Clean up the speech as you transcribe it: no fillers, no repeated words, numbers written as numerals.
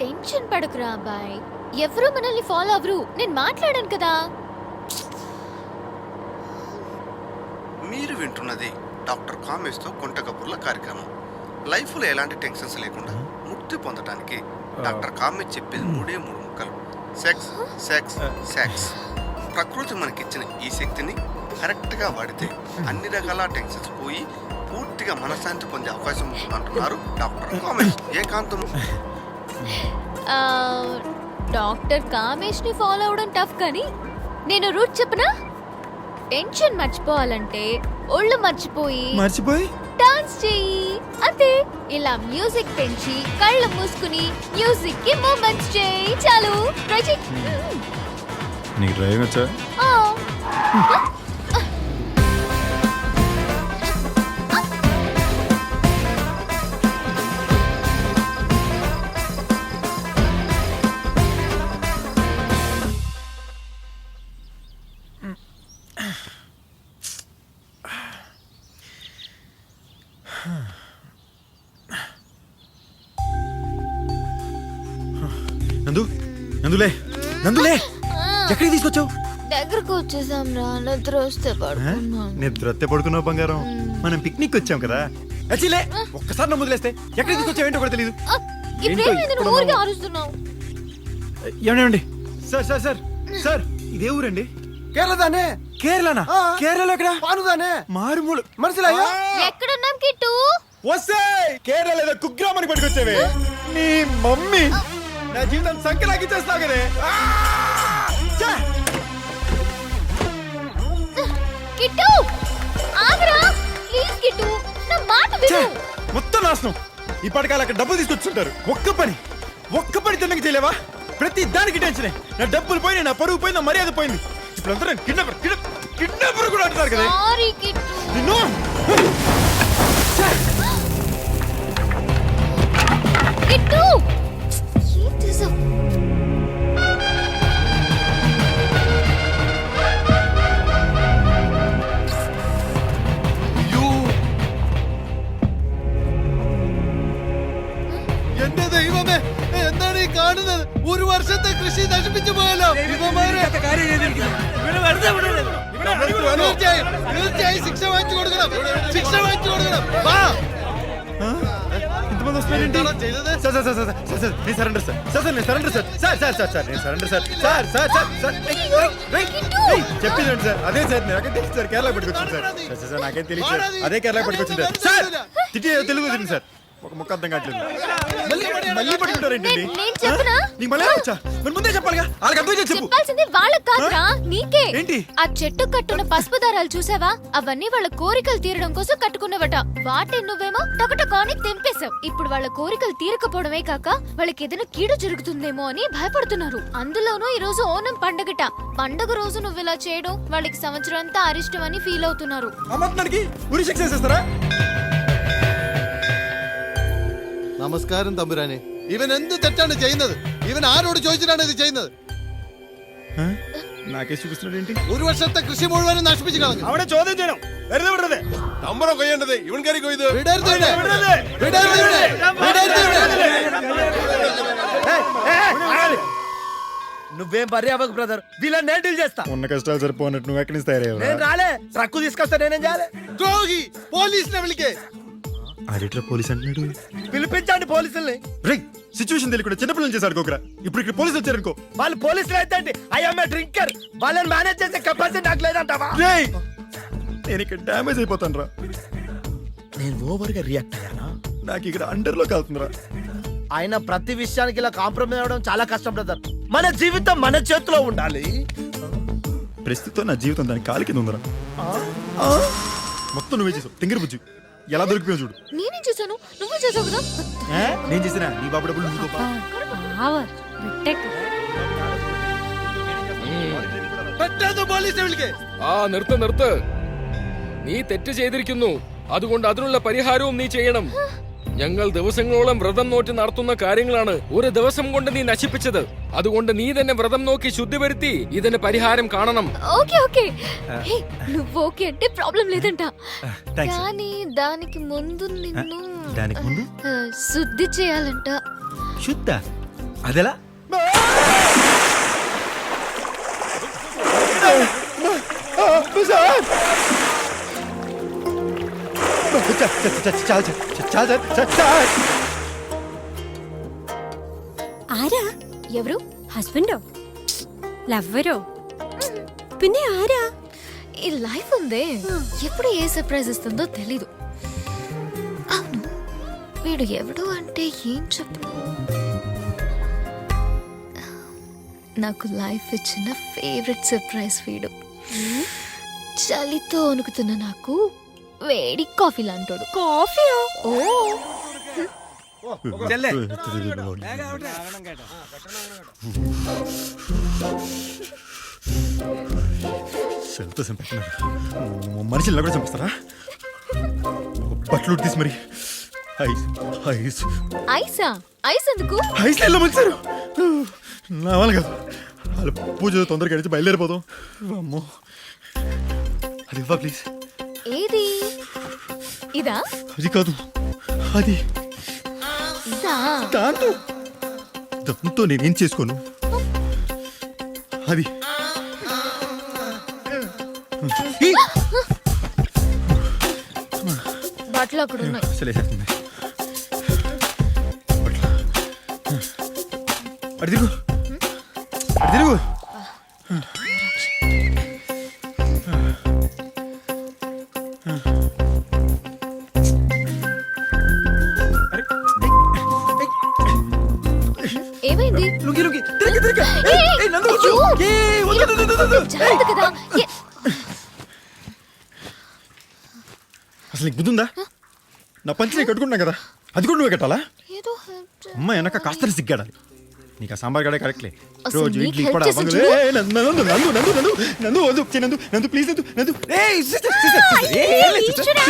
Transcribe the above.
Tension పడకురా అబ్బాయి, ఎవరు మనల్ని ఫాలో అవ్వరు. నేను మాట్లాడాను కదా. మీరు వింటున్నది డాక్టర్ కామేష్తో కొంట కబుర్ల కార్యక్రమం. లైఫ్లో ఎలాంటి టెన్షన్స్ లేకుండా ముక్తి పొందడానికి డాక్టర్ కామేష్ చెప్పేది మూడే మూడు ముక్కలు: సెక్స్ సెక్స్ సెక్స్. ప్రకృతి మనకిచ్చిన ఈ శక్తిని కరెక్ట్గా వాడితే అన్ని రకాల టెన్షన్స్ పోయి పూర్తిగా మనశ్శాంతి పొందే అవకాశం ఉంటుందంటున్నారు డాక్టర్ కామేష్. ఏకాంతం. డాక్టర్ కామేష్ ని ఫాలో అవడం టఫ్, కానీ నేను రూట్ చెప్పనా? టెన్షన్ మర్చిపోవాలంటే ఒళ్ళు మర్చిపోయి డాన్స్ చెయ్యి. అంతే, ఇలా మ్యూజిక్ పెంచి కళ్ళు మూసుకుని మ్యూజిక్ కి మూమెంట్స్ చేయి. చాలు. ట్రై చెయ్యి. నీకు డ్రైవింగ్ వచ్చా? నందులే ఎక్కడికి తీసుకొచ్చావు? దగ్గరకు వచ్చేసాం రా. నిద్ర వస్తే నిద్ర వస్తే పడుకున్నావు బంగారం. మనం పిక్నిక్ వచ్చాం కదా. అచ్చిలే ఒక్కసారి నమ్ము వదిలేస్తే ఎక్కడికి తీసుకొచ్చావు ఏంటో కూడా తెలియదు. ఏమండి సార్ సార్ సార్ సార్ ఇదే ఊరండి? కేరళదానే. కేరళనా? కేరళ ఎక్కడ? పానుదానే. మారుమూల మనసులయ్యా ఎక్కడున్నాం కిట్టు? వస్తే కేరళ లేదా కుగ్రామానికి పట్టుకొచ్చావే నీ మమ్మీ. నా జీవితం సంకరాకి చేస్తావు కదే. కిట్టు ఆగరా ప్లీజ్. కిట్టు నా మాట విను. మొత్తం నాశనం. ఇప్పటికాల అక్కడ డబ్బులు తీసుకొచ్చుంటారు. ఒక్క పని తిన్నకి చేయలేవా? ప్రతి దానికి టెన్షనే. నా డబ్బులు పోయినాయి, నా పరువు పోయింది, నా మర్యాద పోయింది. ఇప్పుడు అందరూ కిడ్నాపర్ కూడా అంటున్నారు కదా. Sorry kit. నిన్ను కిట్టు ఏం చేసావ్? എന്റെ ദൈവമേ, എന്താണ് ഈ കാണുന്നത്? ഒരു വർഷത്തെ കൃഷി നശിപ്പിച്ചു പോയല്ലോ. തീർച്ചയായും ശിക്ഷ വാങ്ങിച്ചു കൊടുക്കണം. വാ. ఇంతమంది వస్తున్నారేంటి? എന്താണോ ചെയ്തത്? Sir sir sir sir sir sir నేను సరెండర్ సార్. సార్ సార్ నేను surrender sir. Sir sir sir sir నేను surrender sir. Sir sir sir sir చెప్పిందండి సార్. అదే సార్ నాకేం తెలియదు సార్. కేరళ పట్టుకొచ్చింది సార్. సార్ సార్ నాకేం తెలియదు సార్. అదే కేరళ పట్టుకొచ్చింది సార్. తిట్టి తెలుగు వచ్చింది సార్. ఒక ముక్క అర్థం కావట్లేదు. మళ్ళీ పట్టుకుంటారేంటి? నేను చెప్పనా? నీకు మళ్ళీ వచ్చా? మరి ముందే చెప్పాలిగా. వాళ్ళకి అర్థం చేసి చెప్పు. చెప్పాల్సింది వాళ్ళకి కాదురా, నీకే. ఏంటి? ఆ చెట్టు కట్టున్న పసుపు దారాలు చూసావా? అవన్నీ వాళ్ళ కోరికలు తీరడం కోసం కట్టుకున్నవట. వాటిని నువ్వేమో టకటకాని తెంపేశావు. ఇప్పుడు వాళ్ళ కోరికలు తీరకపోవడమే కాక వాళ్ళకి ఏదైనా కీడు జరుగుతుందేమో అని భయపడుతున్నారు. అందులోనూ ఈ రోజు ఓనం పండగట. పండగ రోజు నువ్వు ఇలా చేయడం వాళ్ళకి సంవత్సరం అంతా అరిష్టం అని ఫీల్ అవుతున్నారు. అమ్మకి ఉరి శిక్ష చేస్తారా? നമസ്കാരം തമ്പുരാനെ. ഇവൻ എന്ത് തെറ്റാണ് ചെയ്യുന്നത്? ഇവൻ ആരോട് ചോദിച്ചിട്ടാണ് ഇത് ചെയ്യുന്നത്? నాకే చూపిస్తున్నాడు ఏంటి? ഒരു വർഷത്തെ കൃഷി മുഴുവനും നശിപ്പിച്ചു കളഞ്ഞു. അവിടെ ചോദ്യം ചെയ്യണം. വെറുതെ വിടരുത്. തമ്പുരം കൊയ്യേണ്ടത് ഇവൻ കയറി കൊയ്ത്. నువ్వేం బర్రీ అవ్వకు బ్రదర్. వీళ్ళని నేను డీల్ చేస్తా. ఉన్న కష్టాలు సరిపోనట్టు నువ్వు ఎక్కడి నుంచి తయారయ్యావు? నేను రాలే. ట్రక్కు తీసుకొస్తా. నేనేం చేయాలి? ద్రోహి. పోలీసుని విളിకే. ఆడిటర్ పోలీస్ అంటున్నాడు. పిలిపించండి పోలీసుల్ని. రేయ్ సిచ్యువేషన్ తెలియకుండా చిన్నపిల్లలు చేసి ఆడుకోకరా. ఇప్పుడు ఇక్కడ పోలీసులు వచ్చారనుకో. వాళ్ళు పోలీసులు అయితే ఐఎమ్ డ్రింకర్. వాళ్ళని మేనేజ్ చేసే కెపాసిటీ నాకు లేదంటావా? రేయ్ నేను ఇక్కడ డ్యామేజ్ అయిపోతాను రా. నేను ఓవర్ గా రియాక్ట్ అయ్యానా? నాకు ఇక్కడ అండర్లో కాలుతుందిరా. ఆయన ప్రతి విషయానికి ఇలా కాంప్రమైజ్ అవ్వడం చాలా కష్టం బ్రదర్. మన జీవితం మన చేతిలో ఉండాలి. ప్రస్తుతం నా జీవితం దాని కాలి కింద ఉందిరా. మొత్తం నువ్వే చేసావు. తింగిరి బుజ్జి ఎలా దొరికిపోయావు చూడు. నేనేం చేశాను? నువ్వు చేసావు కదా. నేను చేసినా నీ బాబు డబ్బులు నువ్వు പെട്ടെന്ന് പോലീസിനെ വിളിക്കേ. നിർത്ത്. നീ തെറ്റ് ചെയ്തിരിക്കുന്നു. അതുകൊണ്ട് അതിനുള്ള പരിഹാരവും നീ ചെയ്യണം. ഞങ്ങൾ ദിവസങ്ങളോളം വ്രതം നോറ്റ് നടത്തുന്ന കാര്യങ്ങളാണ് ഒരു ദിവസം കൊണ്ട് നീ നശിപ്പിച്ചത്. അതുകൊണ്ട് നീ തന്നെ വ്രതം നോക്കി ശുദ്ധി വരുത്തി ഇതിന് പരിഹാരം കാണണം. ఓకే నువ్వు ఓకే అంటే ప్రాబ్లం లేదంట. కానీ దానికి ముందు నిన్ను దానికి ముందు శుద్ధి చేయాలంట. శుద్ధ అదెలా ആരാ? ఎవరు? ഹസ്ബൻഡോ ലവ്വരോ? പിന്നെ ആരാ? ఈ లైఫ్ ఉందే ఎప్పుడు ఏ సర్ప్రైజ్ ఇస్తుందో తెలీదు. అవును, వీడు ఎవడు అంటే ఏం చెప్పను. నాకు లైఫ్ ఇచ్చిన ఫేవరెట్ సర్ప్రైజ్ వీడు. చలితో వణుకుతున్న నాకు వేడి కాఫీ లాంటోడు. കോഫിയോ? ఓ సెల్తో చంపుతున్నారు. మనుషులు కూడా చంపిస్తారా? బట్టలు తీసి మరి ఐస్ ఐస్ ఐసా? ఐస్ ఎందుకు? ఐస్ ఎలా ముంచారు? నా వాళ్ళు కాదు. వాళ్ళు పూజ తొందరగా గడిచి బయలుదేరిపోతాం. అమ్మో, అది ఇవ్వ ప్లీజ్. ఏది? ఇదా? అది కాదు, అది ఇదా? దాంతో దాంతో నేనేం చేసుకోను. అది ఈ! బట్టలు అక్కడ ఉన్నాయి. అసలేసేస్తుంది. అటు తిరుగు, అటు తిరుగు. ఏమైంది? లుంగి లుంగి తిరిగి తిరిగి. ఏయ్, ఏయ్, నందు వద్దు. అయ్యో! ఏయ్, వద్దు, వద్దు, వద్దు, వద్దు. జాగ్రత్త కదా. అసలు నీకు బుద్ధుందా? నా పంచి నేను కట్టుకుంటున్నా కదా, అది కూడా నువ్వే కట్టాలా? ఏదో help చే- అమ్మ వెనక కాస్త సిగ్గాడాలి. నీకు ఆ సాంబార్ గడే కరెక్ట్లే. అసలు రోజు నీకు ఇడ్లీ help కూడా చేసి నందు చూడు. నందు నందు నందు నందు నందు నందు వద్దు నందు నందు ప్లీజ్ నందు నందు. ఏయ్ సిస్టర్ సిస్టర్ సిస్టర్. ఏయ్, ఈశ్వరా!